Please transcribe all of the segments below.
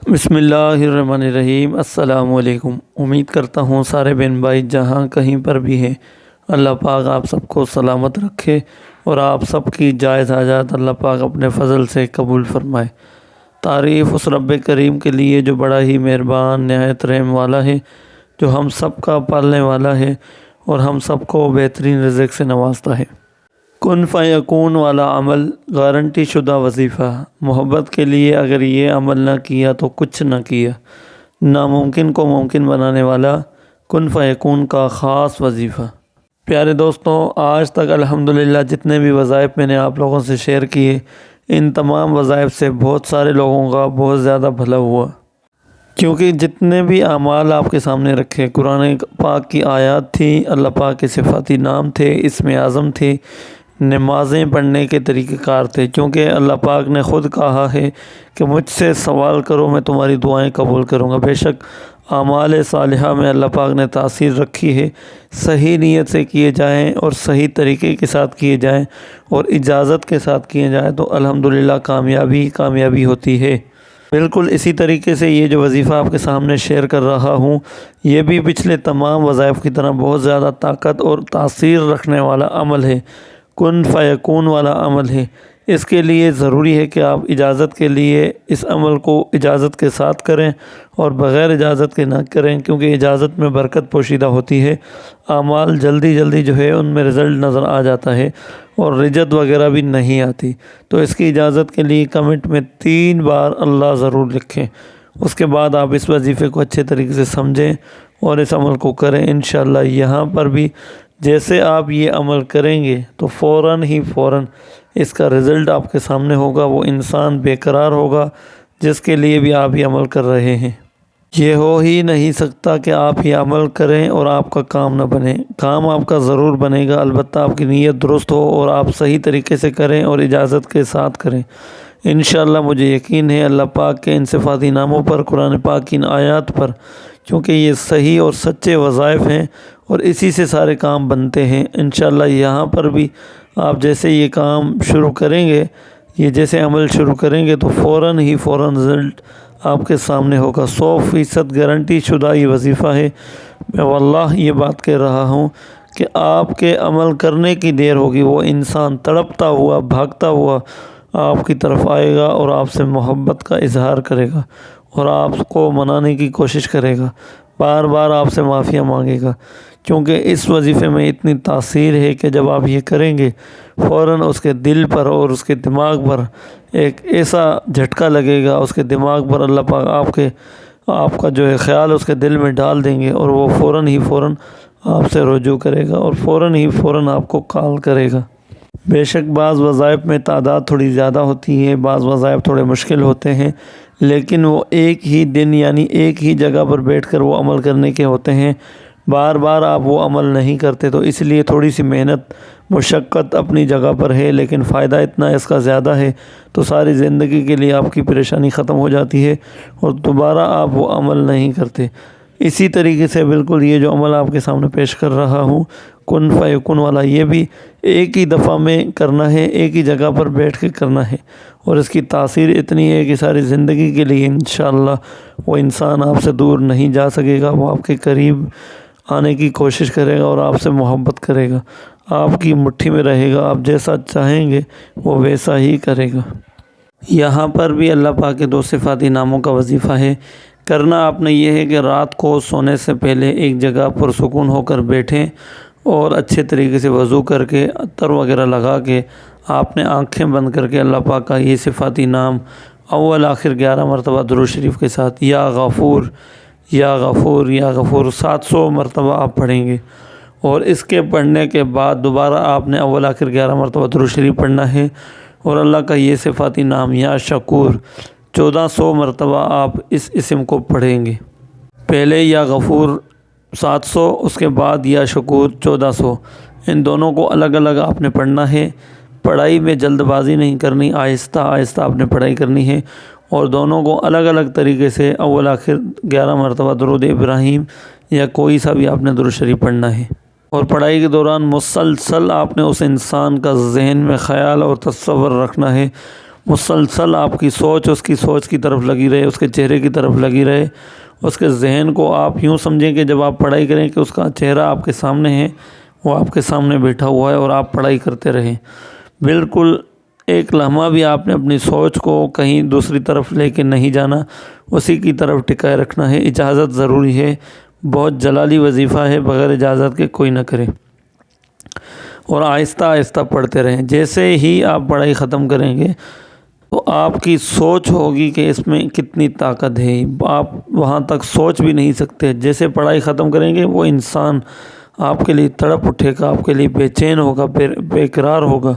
بسم اللہ الرحمن الرحیم۔ السلام علیکم۔ امید کرتا ہوں سارے بہن بھائی جہاں کہیں پر بھی ہیں اللہ پاک آپ سب کو سلامت رکھے اور آپ سب کی جائز حاجات اللہ پاک اپنے فضل سے قبول فرمائے۔ تعریف اس رب کریم کے لیے جو بڑا ہی مہربان نہایت رحم والا ہے، جو ہم سب کا پالنے والا ہے اور ہم سب کو بہترین رزق سے نوازتا ہے۔ کن فیکون والا عمل گارنٹی شدہ وظیفہ۔ محبت کے لیے اگر یہ عمل نہ کیا تو کچھ نہ کیا۔ ناممکن کو ممکن بنانے والا کن فیکون کا خاص وظیفہ۔ پیارے دوستوں، آج تک الحمدللہ جتنے بھی وظائف میں نے آپ لوگوں سے شیئر کیے، ان تمام وظائف سے بہت سارے لوگوں کا بہت زیادہ بھلا ہوا، کیونکہ جتنے بھی اعمال آپ کے سامنے رکھے، قرآن پاک کی آیات تھی، اللہ پاک کے صفاتی نام تھے، اسم اعظم تھے، نمازیں پڑھنے کے طریقہ کار تھے، کیونکہ اللہ پاک نے خود کہا ہے کہ مجھ سے سوال کرو میں تمہاری دعائیں قبول کروں گا۔ بے شک اعمال صالحہ میں اللہ پاک نے تاثیر رکھی ہے، صحیح نیت سے کیے جائیں اور صحیح طریقے کے ساتھ کیے جائیں اور اجازت کے ساتھ کیے جائیں تو الحمدللہ کامیابی ہوتی ہے۔ بالکل اسی طریقے سے یہ جو وظیفہ آپ کے سامنے شیئر کر رہا ہوں، یہ بھی پچھلے تمام وظائف کی طرح بہت زیادہ طاقت اور تاثیر رکھنے والا عمل ہے، کن فیکون والا عمل ہے۔ اس کے لیے ضروری ہے کہ آپ اجازت کے لیے اس عمل کو اجازت کے ساتھ کریں اور بغیر اجازت کے نہ کریں، کیونکہ اجازت میں برکت پوشیدہ ہوتی ہے، اعمال جلدی جو ہے ان میں رزلٹ نظر آ جاتا ہے اور رجت وغیرہ بھی نہیں آتی۔ تو اس کی اجازت کے لیے کمنٹ میں 3 بار اللہ ضرور لکھیں، اس کے بعد آپ اس وظیفے کو اچھے طریقے سے سمجھیں اور اس عمل کو کریں۔ انشاءاللہ یہاں پر بھی جیسے آپ یہ عمل کریں گے تو فوراً اس کا رزلٹ آپ کے سامنے ہوگا، وہ انسان بے قرار ہوگا جس کے لیے بھی آپ یہ عمل کر رہے ہیں۔ یہ ہو ہی نہیں سکتا کہ آپ یہ عمل کریں اور آپ کا کام نہ بنے۔ کام آپ کا ضرور بنے گا، البتہ آپ کی نیت درست ہو اور آپ صحیح طریقے سے کریں اور اجازت کے ساتھ کریں۔ انشاءاللہ مجھے یقین ہے اللہ پاک کے ان صفاتی ناموں پر، قرآن پاک کی ان آیات پر، کیونکہ یہ صحیح اور سچے وظائف ہیں اور اسی سے سارے کام بنتے ہیں۔ انشاءاللہ یہاں پر بھی آپ جیسے یہ کام شروع کریں گے، یہ جیسے عمل شروع کریں گے تو فوراً رزلٹ آپ کے سامنے ہوگا۔ 100% گارنٹی شدہ یہ وظیفہ ہے۔ میں واللہ یہ بات کہہ رہا ہوں کہ آپ کے عمل کرنے کی دیر ہوگی، وہ انسان تڑپتا ہوا بھاگتا ہوا آپ کی طرف آئے گا اور آپ سے محبت کا اظہار کرے گا اور آپ کو منانے کی کوشش کرے گا، بار بار آپ سے معافیاں مانگے گا، کیونکہ اس وظیفے میں اتنی تاثیر ہے کہ جب آپ یہ کریں گے فوراً اس کے دل پر اور اس کے دماغ پر ایک ایسا جھٹکا لگے گا، اس کے دماغ پر اللہ پاک آپ کا جو ہے خیال اس کے دل میں ڈال دیں گے اور وہ فوراً آپ سے رجوع کرے گا اور فوراً آپ کو کال کرے گا۔ بے شک بعض وظائف میں تعداد تھوڑی زیادہ ہوتی ہے، بعض وظائف تھوڑے مشکل ہوتے ہیں، لیکن وہ ایک ہی دن یعنی ایک ہی جگہ پر بیٹھ کر وہ عمل کرنے کے ہوتے ہیں، بار بار آپ وہ عمل نہیں کرتے، تو اس لیے تھوڑی سی محنت مشقت اپنی جگہ پر ہے، لیکن فائدہ اتنا اس کا زیادہ ہے تو ساری زندگی کے لیے آپ کی پریشانی ختم ہو جاتی ہے اور دوبارہ آپ وہ عمل نہیں کرتے۔ اسی طریقے سے بالکل یہ جو عمل آپ کے سامنے پیش کر رہا ہوں کن فیکون والا، یہ بھی ایک ہی دفعہ میں کرنا ہے، ایک ہی جگہ پر بیٹھ کے کرنا ہے اور اس کی تاثیر اتنی ہے کہ ساری زندگی کے لیے انشاءاللہ وہ انسان آپ سے دور نہیں جا سکے گا، وہ آپ کے قریب آنے کی کوشش کرے گا اور آپ سے محبت کرے گا، آپ کی مٹھی میں رہے گا، آپ جیسا چاہیں گے وہ ویسا ہی کرے گا۔ یہاں پر بھی اللہ پاک کے 2 صفاتی ناموں کا وظیفہ ہے۔ کرنا آپ نے یہ ہے کہ رات کو سونے سے پہلے ایک جگہ پرسکون ہو کر بیٹھیں اور اچھے طریقے سے وضو کر کے عطر وغیرہ لگا کے آپ نے آنکھیں بند کر کے اللہ پاک کا یہ صفاتی نام اول آخر 11 مرتبہ درود شریف کے ساتھ یا غفور یا غفور یا غفور 700 مرتبہ آپ پڑھیں گے، اور اس کے پڑھنے کے بعد دوبارہ آپ نے اول آخر 11 مرتبہ درود شریف پڑھنا ہے اور اللہ کا یہ صفاتی نام یا شکور 1400 مرتبہ آپ اس اسم کو پڑھیں گے۔ پہلے یا غفور 700، اس کے بعد یا شکور 1400، ان دونوں کو الگ الگ آپ نے پڑھنا ہے۔ پڑھائی میں جلد بازی نہیں کرنی، آہستہ آپ نے پڑھائی کرنی ہے اور دونوں کو الگ الگ طریقے سے اول آخر 11 مرتبہ درود ابراہیم یا کوئی سا بھی آپ نے درود شریف پڑھنا ہے، اور پڑھائی کے دوران مسلسل آپ نے اس انسان کا ذہن میں خیال اور تصور رکھنا ہے مسلسل آپ کی سوچ اس کی سوچ کی طرف لگی رہے، اس کے چہرے کی طرف لگی رہے، اس کے ذہن کو آپ یوں سمجھیں کہ جب آپ پڑھائی کریں کہ اس کا چہرہ آپ کے سامنے ہے، وہ آپ کے سامنے بیٹھا ہوا ہے اور آپ پڑھائی کرتے رہیں۔ بالکل ایک لمحہ بھی آپ نے اپنی سوچ کو کہیں دوسری طرف لے کے نہیں جانا، اسی کی طرف ٹکائے رکھنا ہے۔ اجازت ضروری ہے، بہت جلالی وظیفہ ہے، بغیر اجازت کے کوئی نہ کرے، اور آہستہ آہستہ پڑھتے رہیں۔ جیسے ہی آپ پڑھائی ختم کریں گے تو آپ کی سوچ ہوگی کہ اس میں کتنی طاقت ہے، آپ وہاں تک سوچ بھی نہیں سکتے۔ جیسے پڑھائی ختم کریں گے وہ انسان آپ کے لیے تڑپ اٹھے گا، آپ کے لیے بے چین ہوگا، بے قرار ہوگا،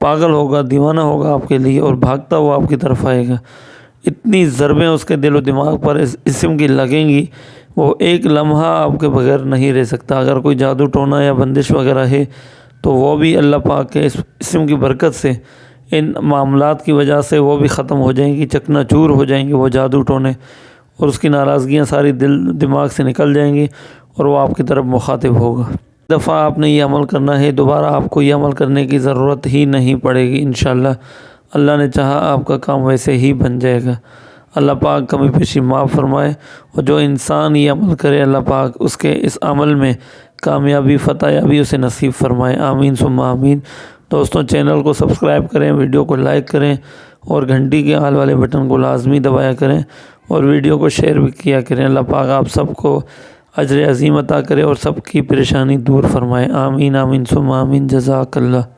پاگل ہوگا، دیوانہ ہوگا آپ کے لیے، اور بھاگتا ہوا آپ کی طرف آئے گا۔ اتنی ضربیں اس کے دل و دماغ پر اس اسم کی لگیں گی، وہ ایک لمحہ آپ کے بغیر نہیں رہ سکتا۔ اگر کوئی جادو ٹونا یا بندش وغیرہ ہے تو وہ بھی اللہ پاک کے اس اسم کی برکت سے، ان معاملات کی وجہ سے وہ بھی ختم ہو جائیں گی، چکنا چور ہو جائیں گے وہ جادو ٹونے، اور اس کی ناراضگیاں ساری دل دماغ سے نکل جائیں گی، اور وہ آپ کی طرف مخاطب ہوگا۔ دفعہ آپ نے یہ عمل کرنا ہے، دوبارہ آپ کو یہ عمل کرنے کی ضرورت ہی نہیں پڑے گی انشاءاللہ۔ اللہ نے چاہا آپ کا کام ویسے ہی بن جائے گا۔ اللہ پاک کمی پیشی معاف فرمائے، اور جو انسان یہ عمل کرے اللہ پاک اس کے اس عمل میں کامیابی فتح یابی اسے نصیب فرمائے، آمین ثم آمین۔ دوستوں چینل کو سبسکرائب کریں، ویڈیو کو لائک کریں، اور گھنٹی کے آل والے بٹن کو لازمی دبایا کریں، اور ویڈیو کو شیئر بھی کیا کریں۔ اللہ پاک آپ سب کو اجر عظیم عطا کرے اور سب کی پریشانی دور فرمائے، آمین آمین ثم آمین، جزاک اللہ۔